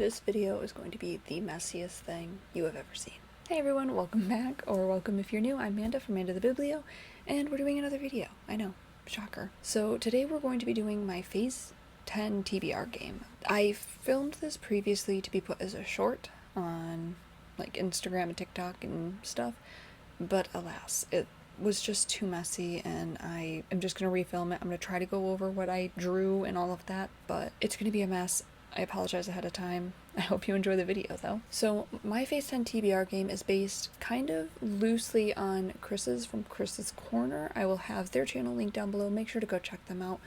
This video is going to be the messiest thing you have ever seen. Hey everyone, welcome back, or welcome if you're new. I'm Amanda from Amanda the Biblio, and we're doing another video. I know, shocker. So today we're going to be doing my Phase 10 TBR game. I filmed this previously to be put as a short on like Instagram and TikTok and stuff, but alas, it was just too messy and I am just going to refilm it. I'm going to try to go over what I drew and all of that, but it's going to be a mess. I apologize ahead of time. I hope you enjoy the video though. So my Phase 10 TBR game is based kind of loosely on Chris's from Chris's Corner. I will have their channel linked down below. Make sure to go check them out.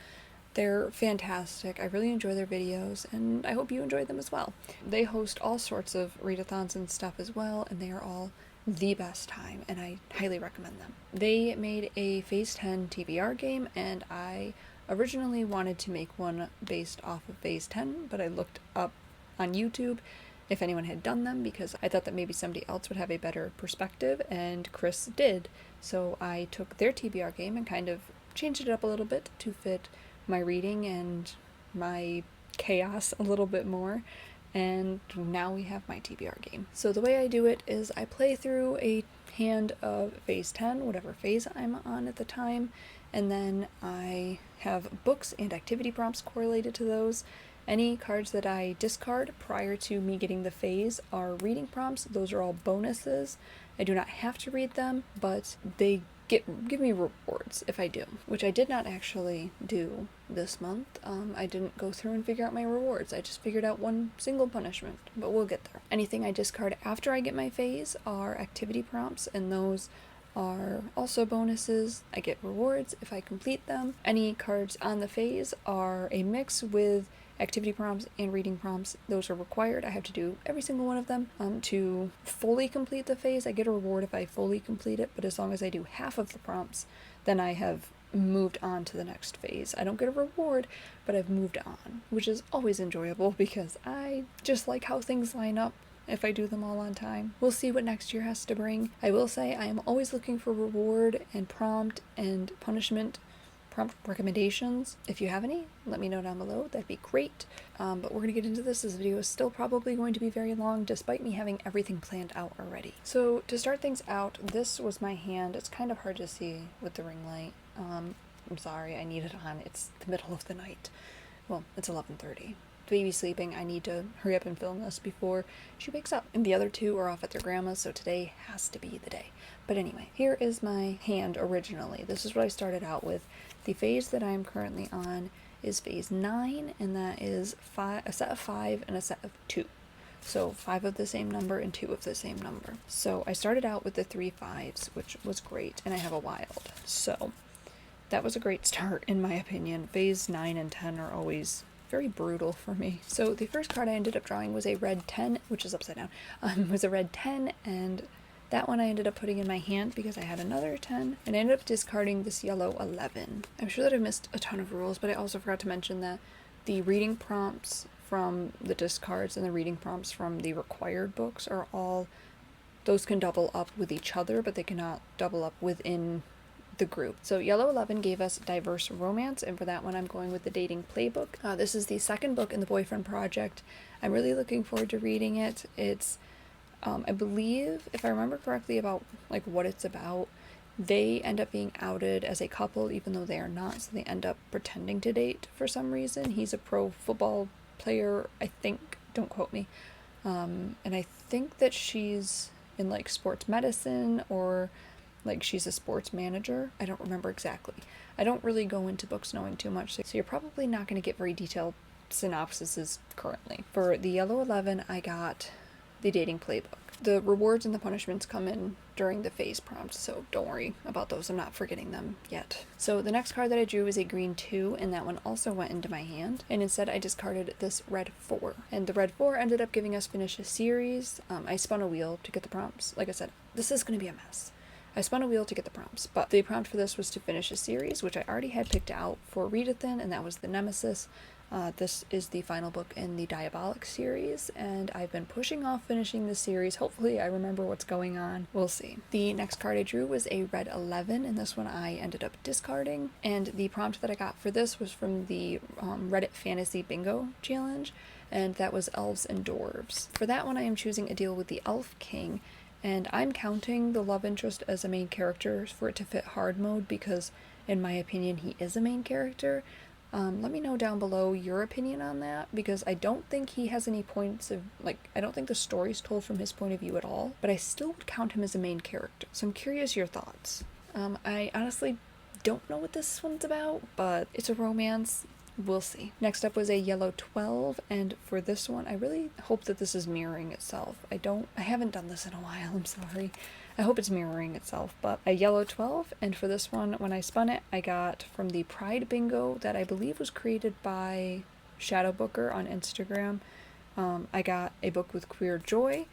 They're fantastic. I really enjoy their videos and I hope you enjoy them as well. They host all sorts of readathons and stuff as well, and they are all the best time and I highly recommend them. They made a Phase 10 TBR game and I originally wanted to make one based off of Phase 10, but I looked up on YouTube if anyone had done them because I thought that maybe somebody else would have a better perspective, and Chris did. So I took their TBR game and kind of changed it up a little bit to fit my reading and my chaos a little bit more, and now we have my TBR game. So the way I do it is I play through a hand of Phase 10, whatever phase I'm on at the time, and then I have books and activity prompts correlated to those. Any cards that I discard prior to me getting the phase are reading prompts. Those are all bonuses. I do not have to read them, but they give me rewards if I do, which I did not actually do this month. I didn't go through and figure out my rewards. I just figured out one single punishment, but we'll get there. Anything I discard after I get my phase are activity prompts, and those are also bonuses. I get rewards if I complete them. Any cards on the phase are a mix with activity prompts and reading prompts. Those are required. I have to do every single one of them. To fully complete the phase, I get a reward if I fully complete it, but as long as I do half of the prompts, then I have moved on to the next phase. I don't get a reward, but I've moved on, which is always enjoyable because I just like how things line up if I do them all on time. We'll see what next year has to bring. I will say I am always looking for reward and prompt and punishment prompt recommendations. If you have any, let me know down below. That'd be great. But we're going to get into this. This video is still probably going to be very long despite me having everything planned out already. So to start things out, this was my hand. It's kind of hard to see with the ring light. I'm sorry, I need it on. It's the middle of the night. Well, it's 11:30. Baby's sleeping. I need to hurry up and film this before she wakes up. And the other two are off at their grandma's, so today has to be the day. But anyway, here is my hand originally. This is what I started out with. The phase that I'm currently on is Phase 9, and that is a set of 5 and a set of 2. So 5 of the same number and 2 of the same number. So I started out with the 3 5s, which was great, and I have a wild. So that was a great start in my opinion. Phase 9 and 10 are always very brutal for me. So the first card I ended up drawing was a red 10, which is upside down, was a red 10, and that one I ended up putting in my hand because I had another 10, and I ended up discarding this yellow 11. I'm sure that I missed a ton of rules, but I also forgot to mention that the reading prompts from the discards and the reading prompts from the required books are all, those can double up with each other, but they cannot double up within the group. So yellow 11 gave us diverse romance, and for that one I'm going with the dating playbook. This is the second book in the Boyfriend Project. I'm really looking forward to reading it. It's I believe, if I remember correctly about like what it's about, they end up being outed as a couple even though they are not, so they end up pretending to date for some reason. He's a pro football player, I think, don't quote me, and I think that she's in like sports medicine or like she's a sports manager. I don't remember exactly. I don't really go into books knowing too much, so you're probably not going to get very detailed synopsises currently. For the yellow 11, I got the dating playbook. The rewards and the punishments come in during the phase prompts, so don't worry about those. I'm not forgetting them yet. So the next card that I drew was a green 2, and that one also went into my hand, and instead I discarded this red 4. And the red 4 ended up giving us finish a series. I spun a wheel to get the prompts. Like I said, this is going to be a mess. I spun a wheel to get the prompts, but the prompt for this was to finish a series, which I already had picked out for Readathon, and that was the Nemesis. This is the final book in the Diabolic series, and I've been pushing off finishing this series. Hopefully I remember what's going on. We'll see. The next card I drew was a red 11, and this one I ended up discarding. And the prompt that I got for this was from the Reddit Fantasy Bingo Challenge, and that was Elves and Dwarves. For that one I am choosing a deal with the Elf King, and I'm counting the love interest as a main character for it to fit hard mode because, in my opinion, he is a main character. Let me know down below your opinion on that, because I don't think he has any points of, I don't think the story's told from his point of view at all, but I still would count him as a main character. So I'm curious your thoughts. I honestly don't know what this one's about, but it's a romance. We'll see. Next up was a yellow 12, and for this one, I really hope that this is mirroring itself. I haven't done this in a while, I'm sorry. I hope it's mirroring itself, but a yellow 12, and for this one, when I spun it, I got from the Pride Bingo that I believe was created by Shadow Booker on Instagram. I got a book with queer joy,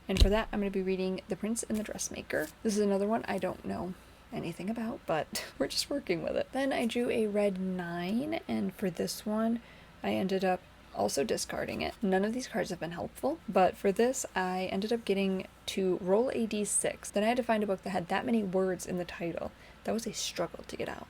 and for that, I'm going to be reading The Prince and the Dressmaker. This is another one I don't know anything about, but we're just working with it. Then I drew a red 9, and for this one, I ended up also discarding it. None of these cards have been helpful, but for this, I ended up getting to roll a d6. Then I had to find a book that had that many words in the title. That was a struggle to get out.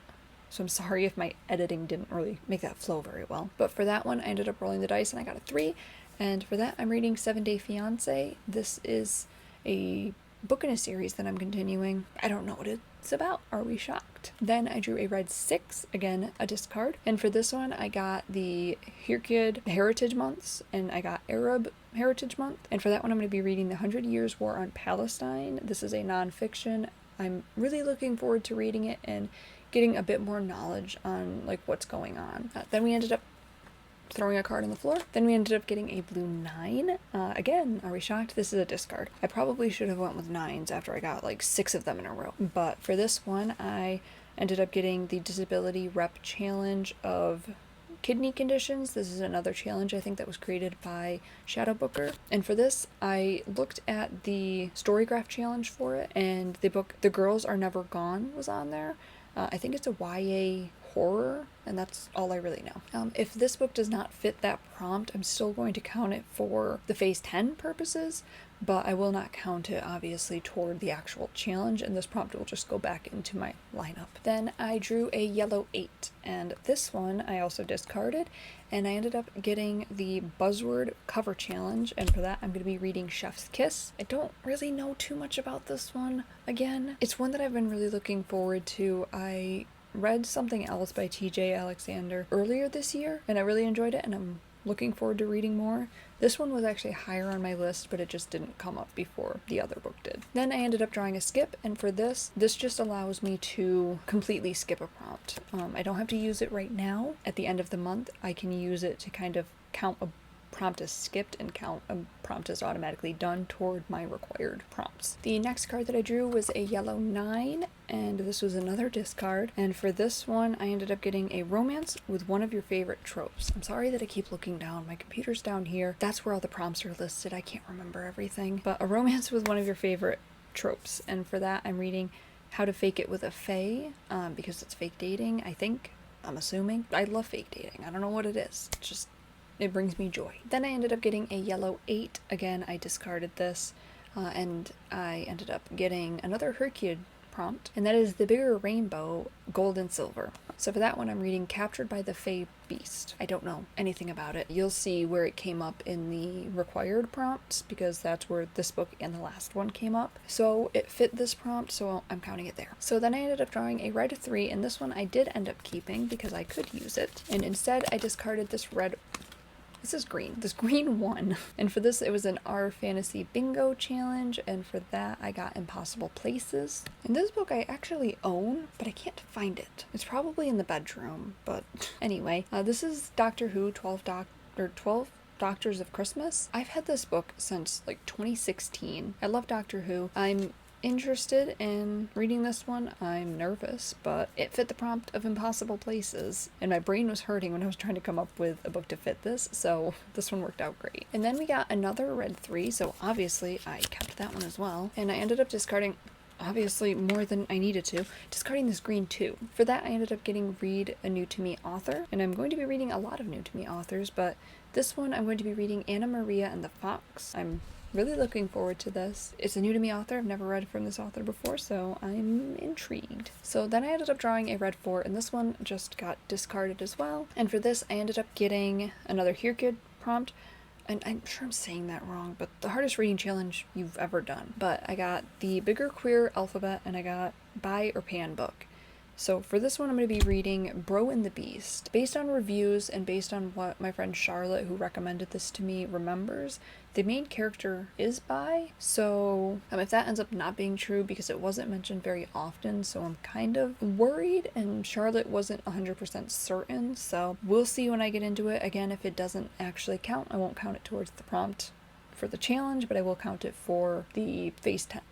So I'm sorry if my editing didn't really make that flow very well. But for that one, I ended up rolling the dice and I got a 3. And for that, I'm reading 7 Day Fiancé. This is a book in a series that I'm continuing. I don't know what it's about. Are we shocked? Then I drew a red 6, again a discard, and for this one I got the Hurkid Heritage Months and I got Arab Heritage Month, and for that one I'm going to be reading the 100 Years War on Palestine. This is a non-fiction. I'm really looking forward to reading it and getting a bit more knowledge on what's going on. Then we ended up throwing a card on the floor. Then we ended up getting a blue 9. Again, are we shocked? This is a discard. I probably should have went with 9s after I got 6 of them in a row. But for this one, I ended up getting the Disability Rep Challenge of Kidney Conditions. This is another challenge I think that was created by Shadow Booker. And for this, I looked at the Storygraph challenge for it, and the book The Girls Are Never Gone was on there. I think it's a YA horror, and that's all I really know. If this book does not fit that prompt, I'm still going to count it for the phase 10 purposes, but I will not count it obviously toward the actual challenge, and this prompt will just go back into my lineup. Then I drew a yellow 8, and this one I also discarded, and I ended up getting the Buzzword cover challenge, and for that I'm going to be reading Chef's Kiss. I don't really know too much about this one. Again, it's one that I've been really looking forward to. I read something else by TJ Alexander earlier this year, and I really enjoyed it, and I'm looking forward to reading more. This one was actually higher on my list, but it just didn't come up before the other book did. Then I ended up drawing a skip, and for this just allows me to completely skip a prompt. I don't have to use it right now. At the end of the month, I can use it to kind of count a prompt as skipped and count a prompt as automatically done toward my required prompts. The next card that I drew was a yellow 9, and this was another discard, and for this one I ended up getting a romance with one of your favorite tropes. I'm sorry that I keep looking down. My computer's down here. That's where all the prompts are listed. I can't remember everything, but a romance with one of your favorite tropes, and for that I'm reading How to Fake It with a Fae, because it's fake dating, I think. I'm assuming. I love fake dating. I don't know what it is. It's just it brings me joy. Then I ended up getting a yellow 8. Again, I discarded this, and I ended up getting another Hurkid prompt, and that is the bigger rainbow, gold and silver. So for that one, I'm reading Captured by the Fae Beast. I don't know anything about it. You'll see where it came up in the required prompts, because that's where this book and the last one came up. So it fit this prompt, so I'm counting it there. So then I ended up drawing a red 3, and this one I did end up keeping because I could use it. And instead, I discarded this red. This green 1. And for this, it was an R Fantasy Bingo challenge, and for that, I got Impossible Places. And this book I actually own, but I can't find it. It's probably in the bedroom, but anyway. This is Doctor Who 12 Doctors of Christmas. I've had this book since 2016. I love Doctor Who. I'm interested in reading this one. I'm nervous, but it fit the prompt of Impossible Places, and my brain was hurting when I was trying to come up with a book to fit this, so this one worked out great. And then we got another red 3, so obviously I kept that one as well, and I ended up discarding obviously more than I needed to, discarding this green 2. For that, I ended up getting read a new to me author, and I'm going to be reading a lot of new to me authors, but this one I'm going to be reading Anna Maria and the Fox. I'm really looking forward to this. It's a new to me author. I've never read from this author before, so I'm intrigued. So then I ended up drawing a red 4, and this one just got discarded as well. And for this, I ended up getting another Here Kid prompt, and I'm sure I'm saying that wrong, but the hardest reading challenge you've ever done. But I got the Bigger Queer Alphabet, and I got Buy or Pan book. So for this one, I'm going to be reading Bro and the Beast. Based on reviews and based on what my friend Charlotte, who recommended this to me, remembers, the main character is bi. So if that ends up not being true, because it wasn't mentioned very often, so I'm kind of worried, and Charlotte wasn't 100% certain, so we'll see when I get into it. Again, if it doesn't actually count, I won't count it towards the prompt for the challenge, but I will count it for the phase 10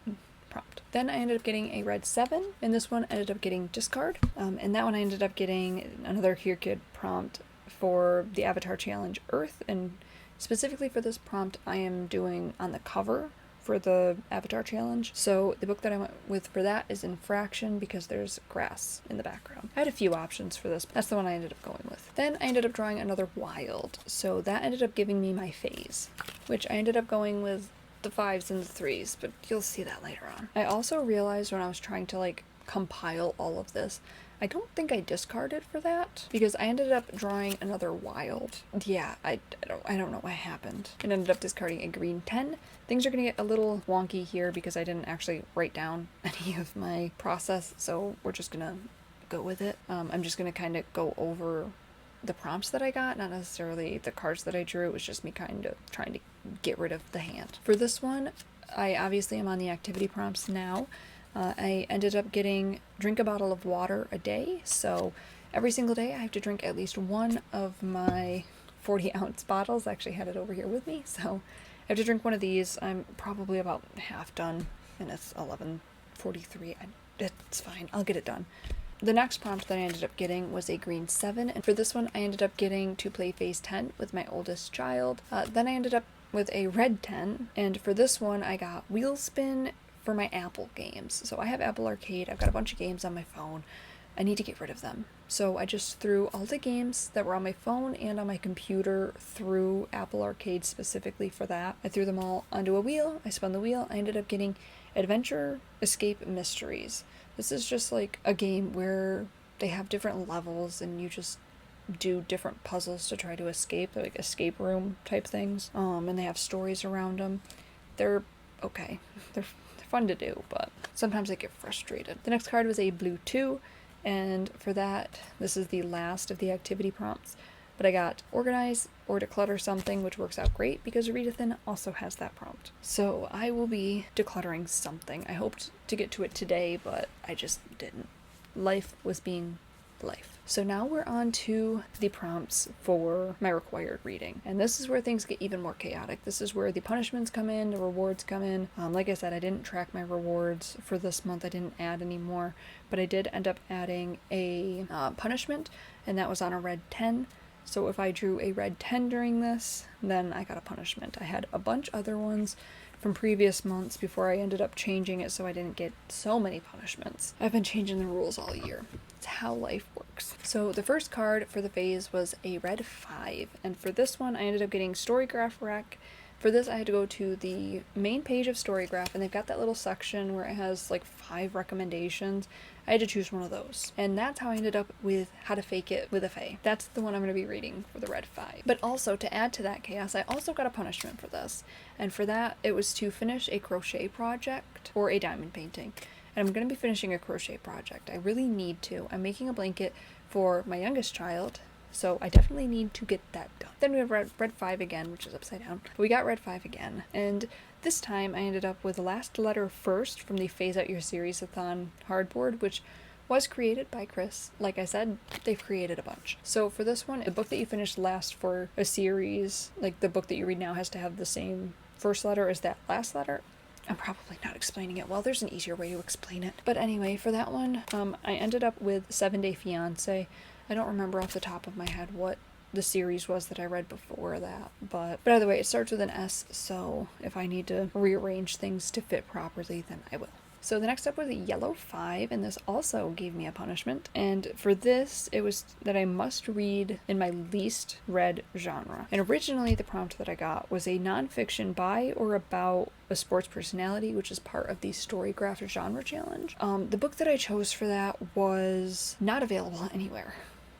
prompt. Then I ended up getting a red 7, and this one ended up getting discard, and that one I ended up getting another Here Kid prompt for the Avatar Challenge Earth, and specifically for this prompt I am doing on the cover for the Avatar Challenge. So the book that I went with for that is Infraction, because there's grass in the background. I had a few options for this. That's the one I ended up going with. Then I ended up drawing another Wild, so that ended up giving me my phase, which I ended up going with the 5s and the 3s, but you'll see that later on. I also realized when I was trying to compile all of this, I don't think I discarded for that, because I ended up drawing another Wild. Yeah, I don't know what happened. It ended up discarding a green 10. Things are gonna get a little wonky here because I didn't actually write down any of my process, so we're just gonna go with it. I'm just gonna kind of go over the prompts that I got, not necessarily the cards that I drew. It was just me kind of trying to get rid of the hand. For this one, I obviously am on the activity prompts now. I ended up getting drink a bottle of water a day, so every single day I have to drink at least one of my 40-ounce bottles. I actually had it over here with me, so I have to drink one of these. I'm probably about half done, and it's 11:43. It's fine, I'll get it done. The next prompt that I ended up getting was a green 7, and for this one I ended up getting to play phase 10 with my oldest child. Then I ended up with a red 10, and for this one I got wheel spin for my Apple games. So I have Apple Arcade. I've got a bunch of games on my phone. I need to get rid of them. So I just threw all the games that were on my phone and on my computer through Apple Arcade specifically for that. I threw them all onto a wheel. I spun the wheel. I ended up getting Adventure Escape Mysteries. This is just like a game where they have different levels and you just do different puzzles to try to escape. They're like escape room type things. And they have stories around them. They're okay. They're fun to do, but sometimes I get frustrated. The next card was a blue 2, and for that, this is the last of the activity prompts, but I got organize or declutter something, which works out great because Readathan also has that prompt. So I will be decluttering something. I hoped to get to it today, but I just didn't. Life was being life. So now we're on to the prompts for my required reading. And this is where things get even more chaotic. This is where the punishments come in, the rewards come in. Like I said, I didn't track my rewards for this month. I didn't add any more, but I did end up adding a punishment, and that was on a red 10. So if I drew a red 10 during this, then I got a punishment. I had a bunch other ones from previous months before I ended up changing it so I didn't get so many punishments. I've been changing the rules all year. It's how life works. So the first card for the phase was a red 5, and for this one I ended up getting Storygraph Rec. For this I had to go to the main page of Storygraph, and they've got that little section where it has like 5 recommendations. I had to choose one of those, and that's how I ended up with How to Fake It with a Fae. That's the one I'm going to be reading for the red 5. But also, to add to that chaos, I also got a punishment for this, and for that it was to finish a crochet project or a diamond painting. And I'm going to be finishing a crochet project. I really need to. I'm making a blanket for my youngest child, so I definitely need to get that done. Then we have red 5 again, which is upside down. But we got red 5 again, and this time I ended up with Last Letter First from the Phase Out Your Series-a-thon hardboard, which was created by Chris. Like I said, they've created a bunch. So for this one, the book that you finish last for a series, like the book that you read now has to have the same first letter as that last letter. I'm probably not explaining it well. There's an easier way to explain it. But anyway, for that one, I ended up with 7 Day Fiancé. I don't remember off the top of my head what the series was that I read before that, but either way, it starts with an S, so if I need to rearrange things to fit properly, then I will. So the next up was a yellow 5, and this also gave me a punishment. And for this, it was that I must read in my least read genre. And originally, the prompt that I got was a nonfiction by or about a sports personality, which is part of the Storygraph genre challenge. The book that I chose for that was not available anywhere.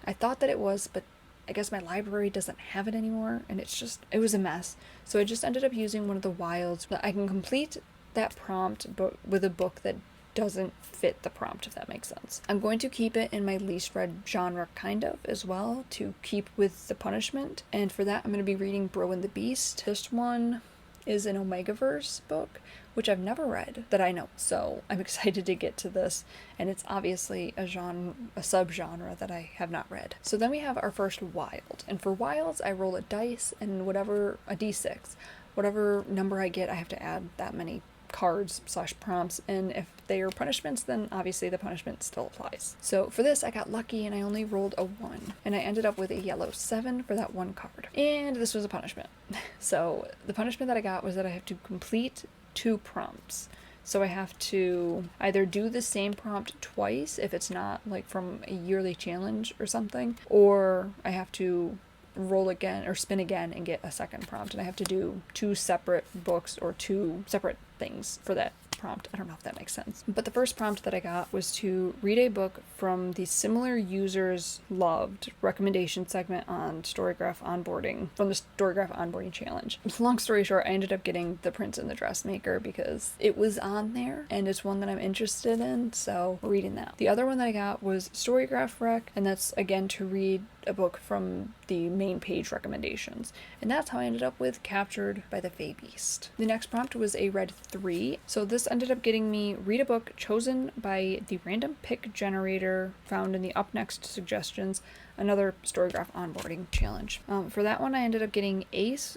I thought that it was, but I guess my library doesn't have it anymore, and it was a mess. So I just ended up using one of the wilds. I can complete that prompt, but with a book that doesn't fit the prompt, if that makes sense. I'm going to keep it in my least read genre, kind of, as well, to keep with the punishment. And for that, I'm going to be reading Bro and the Beast. This one is an Omegaverse book, which I've never read that I know. So I'm excited to get to this, and it's obviously a subgenre that I have not read. So then we have our first wild, and for wilds I roll a dice, and a d6. Whatever number I get, I have to add that many cards / prompts, and if they are punishments, then obviously the punishment still applies. So for this, I got lucky and I only rolled a 1, and I ended up with a yellow 7 for that one card. And this was a punishment. So the punishment that I got was that I have to complete 2 prompts. So I have to either do the same prompt twice if it's not like from a yearly challenge or something, or I have to roll again or spin again and get a second prompt, and I have to do 2 separate books or 2 separate things for that prompt. I don't know if that makes sense. But the first prompt that I got was to read a book from the Similar Users Loved recommendation segment on Storygraph Onboarding, from the Storygraph Onboarding Challenge. Long story short, I ended up getting The Prince and the Dressmaker because it was on there and it's one that I'm interested in, so we're reading that. The other one that I got was Storygraph Rec, and that's again to read a book from the main page recommendations, and that's how I ended up with Captured by the Fae Beast. The next prompt was a red 3, so this ended up getting me read a book chosen by the random pick generator found in the up next suggestions, another Storygraph onboarding challenge. For that one, I ended up getting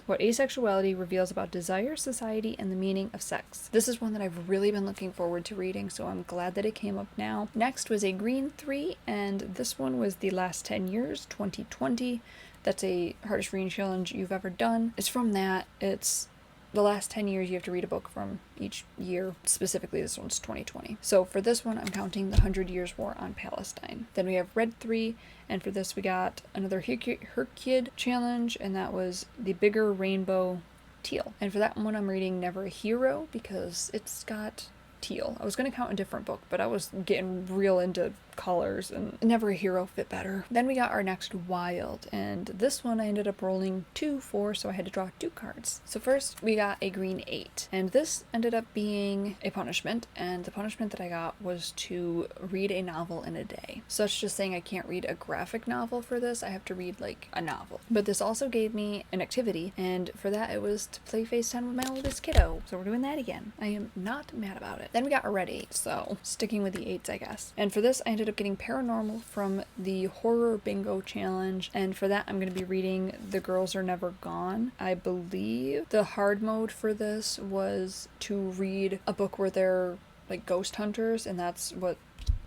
What Asexuality Reveals About Desire, Society, and the Meaning of Sex. This is one that I've really been looking forward to reading, so I'm glad that it came up now. Next was a green 3, and this one was The Last 10 Years, 2020. That's a hardest reading challenge you've ever done. It's from that. It's the last 10 years you have to read a book from each year. Specifically, this one's 2020. So for this one, I'm counting the 100 Years War on Palestine. Then we have Red 3, and for this we got another Herkid challenge, and that was The Bigger Rainbow Teal. And for that one, I'm reading Never a Hero because it's got teal. I was going to count a different book, but I was getting real into colors, and Never a Hero fit better. Then we got our next wild, and this one I ended up rolling 2 for, so I had to draw 2 cards. So first we got a green 8, and this ended up being a punishment, and the punishment that I got was to read a novel in a day. So that's just saying I can't read a graphic novel for this, I have to read like a novel. But this also gave me an activity, and for that it was to play FaceTime with my oldest kiddo, so we're doing that again. I am not mad about it. Then we got a red 8, so sticking with the 8s, I guess. And for this I ended up getting Paranormal from the Horror Bingo Challenge, and for that I'm going to be reading The Girls Are Never Gone. I believe the hard mode for this was to read a book where they're like ghost hunters, and that's what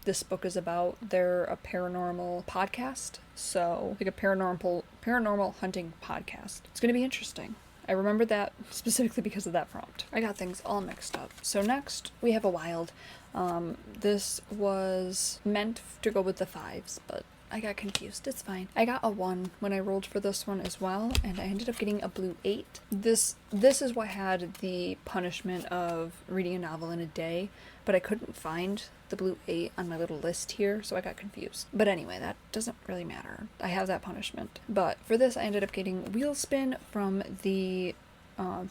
this book is about. They're a paranormal podcast, so like a paranormal hunting podcast. It's going to be interesting. I remember that specifically because of that prompt. I got things all mixed up. So next we have a wild. This was meant to go with the 5s, but I got confused. It's fine. I got a 1 when I rolled for this one as well, and I ended up getting a blue 8. This is what had the punishment of reading a novel in a day, but I couldn't find the blue 8 on my little list here, so I got confused. But anyway, that doesn't really matter. I have that punishment. But for this, I ended up getting Wheel Spin from the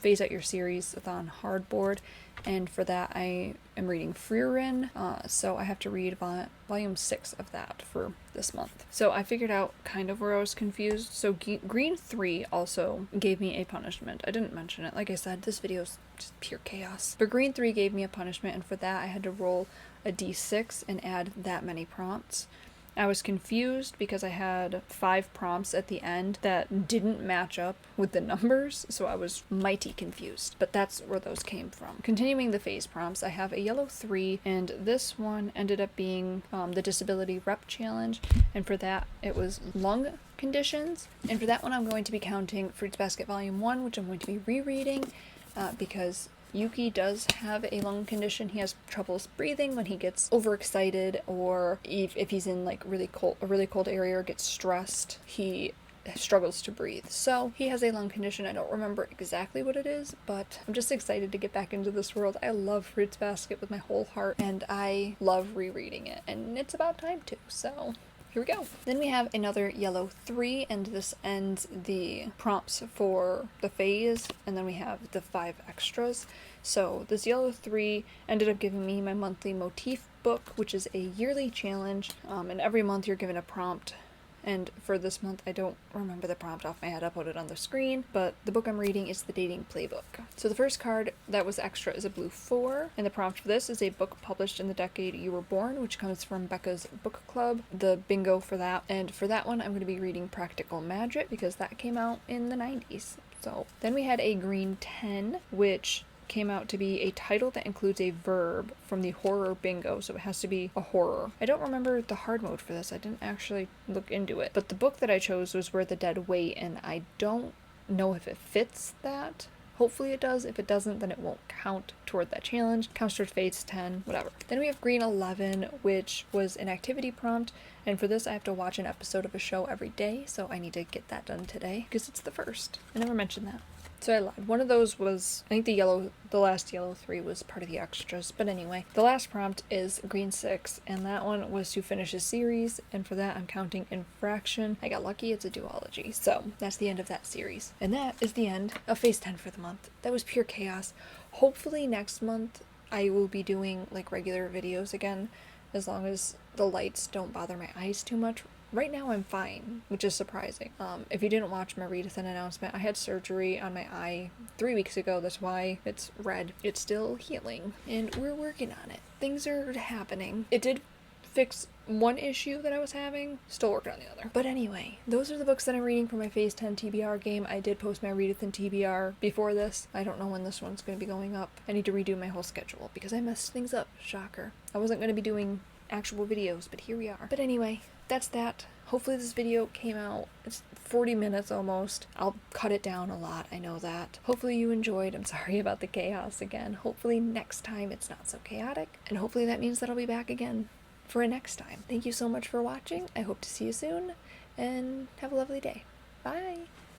Phase Out Your Series on hardboard, and for that I am reading Freerin, so I have to read volume 6 of that for this month. So I figured out kind of where I was confused. So green 3 also gave me a punishment. I didn't mention it. Like I said, this video is just pure chaos. But green 3 gave me a punishment, and for that I had to roll a d6 and add that many prompts. I was confused because I had 5 prompts at the end that didn't match up with the numbers, so I was mighty confused. But that's where those came from. Continuing the phase prompts, I have a yellow 3, and this one ended up being the Disability Rep Challenge, and for that it was lung conditions. And for that one I'm going to be counting Fruits Basket Volume 1, which I'm going to be rereading because Yuki does have a lung condition. He has troubles breathing when he gets overexcited, or if he's in like a really cold area or gets stressed, he struggles to breathe. So he has a lung condition. I don't remember exactly what it is, but I'm just excited to get back into this world. I love Fruits Basket with my whole heart, and I love rereading it, and it's about time to, so here we go. Then we have another yellow 3, and this ends the prompts for the phase, and then we have the 5 extras. So this yellow 3 ended up giving me my monthly motif book, which is a yearly challenge, and every month you're given a prompt. And for this month, I don't remember the prompt off my head. I'll put it on the screen. But the book I'm reading is The Dating Playbook. So the first card that was extra is a blue 4. And the prompt for this is a book published in the decade you were born, which comes from Becca's Book Club. The bingo for that. And for that one, I'm going to be reading Practical Magic, because that came out in the 90s. So then we had a green 10, which came out to be a title that includes a verb from the horror bingo, so it has to be a horror. I don't remember the hard mode for this. I didn't actually look into it. But the book that I chose was Where the Dead Wait, and I don't know if it fits that. Hopefully it does. If it doesn't, then it won't count toward that challenge. Counts toward Fates 10, whatever. Then we have green 11, which was an activity prompt, and for this I have to watch an episode of a show every day, so I need to get that done today, because it's the first. I never mentioned that. So I lied. One of those was, I think the last yellow 3 was part of the extras. But anyway, the last prompt is green 6, and that one was to finish a series, and for that I'm counting Infraction. I got lucky, it's a duology. So that's the end of that series. And that is the end of Phase 10 for the month. That was pure chaos. Hopefully next month I will be doing like regular videos again, as long as the lights don't bother my eyes too much. Right now I'm fine, which is surprising. If you didn't watch my readathon announcement, I had surgery on my eye 3 weeks ago. That's why it's red. It's still healing, and we're working on it. Things are happening. It did fix one issue that I was having, still working on the other. But anyway, those are the books that I'm reading for my Phase 10 TBR game. I did post my readathon TBR before this. I don't know when this one's going to be going up. I need to redo my whole schedule because I messed things up. Shocker. I wasn't going to be doing actual videos, but here we are. But anyway, that's that. Hopefully this video came out. It's 40 minutes almost. I'll cut it down a lot, I know that. Hopefully you enjoyed. I'm sorry about the chaos again. Hopefully next time it's not so chaotic, and hopefully that means that I'll be back again for a next time. Thank you so much for watching. I hope to see you soon, and have a lovely day. Bye!